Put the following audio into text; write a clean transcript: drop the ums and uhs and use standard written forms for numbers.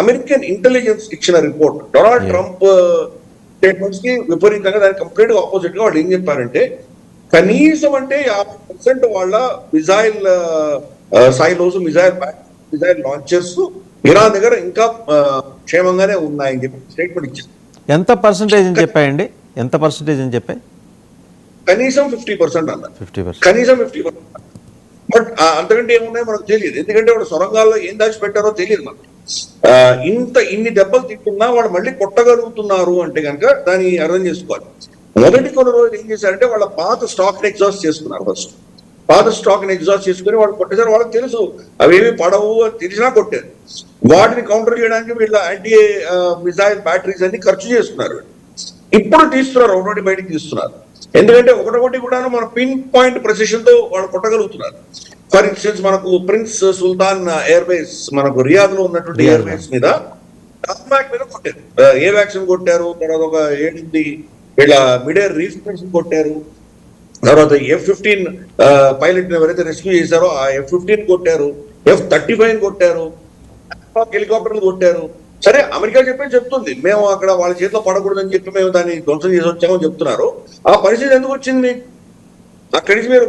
American intelligence ఇచ్చిన report Donald Trump statements కి విపరీతంగా దానికి కంప్లీట్ గా ఆపోజిట్ గా వాళ్ళు ఏం చెప్పారంటే కనీసం అంటే 50% వాళ్ళ missile silos missile launchers Iran దగ్గర ఇంకా క్షేమంగానే ఉన్నాయని చెప్పి స్టేట్మెంట్ ఇచ్చారు. ఎంత పర్సెంటేజ్ అని చెప్పాయండి? ఎంత పర్సెంటేజ్ అని చెప్పాయి? కనీసం 50% అన్నారు. 50%. కనీసం 50%. బట్ అంతకంటే ఏమున్నాయో మనకు తెలియదు, ఎందుకంటే వాడు సొరంగాల్లో ఏం దాచిపెట్టారో తెలియదు మనకు. ఇన్ని దెబ్బలు తింటున్నా వాడు మళ్ళీ కొట్టగలుగుతున్నారు అంటే కనుక దాన్ని అర్థం చేసుకోవాలి. మొదటి కొన్ని రోజులు ఏం చేశారంటే వాళ్ళ పాత స్టాక్ ని ఎగ్జాస్ట్ చేసుకున్నారు. ఫస్ట్ పాత స్టాక్ ని ఎగ్జాస్ట్ చేసుకుని వాళ్ళు కొట్టేసారు. వాళ్ళకి తెలుసు అవేమి పడవు అని తెలిసినా కొట్టారు. వాటిని కౌంటర్ చేయడానికి వీళ్ళ యాంటీ మిజైల్ బ్యాటరీస్ అన్ని ఖర్చు చేస్తున్నారు. ఇప్పుడు తీస్తున్నారు, ఒకటి బయటికి తీస్తున్నారు. ఎందుకంటే ఒకటొకటి కూడా మన పిన్ పాయింట్ ప్రెసిషన్ తో వాళ్ళు కొట్టగలుగుతున్నారు. ఫర్ ఇన్స్టెన్స్ మనకు ప్రిన్స్ సుల్తాన్ ఎయిర్ బేస్, మనకు రియాద్ లో ఉన్నటువంటి ఎయిర్ బేస్ మీద టార్మాక్ మీద కొట్టారు. ఏ వ్యాక్సిన్ కొట్టారు, తర్వాత ఒక ఏంటి వీళ్ళ మిడేర్ రీఫ్రెన్స్ కొట్టారు, తర్వాత F-15 పైలట్ ఎవరైతే రెస్క్యూ చేశారో ఆ F-15 కొట్టారు, F-35 కొట్టారు, హెలికాప్టర్లు కొట్టారు. సరే, అమెరికా చెప్తుంది మేము అక్కడ వాళ్ళ చేతిలో పడకూడదని చెప్పి మేము దాన్ని ధ్వంసం చేసి వచ్చామని చెప్తున్నారు. ఆ పరిస్థితి ఎందుకు వచ్చింది? అక్కడి నుంచి మీరు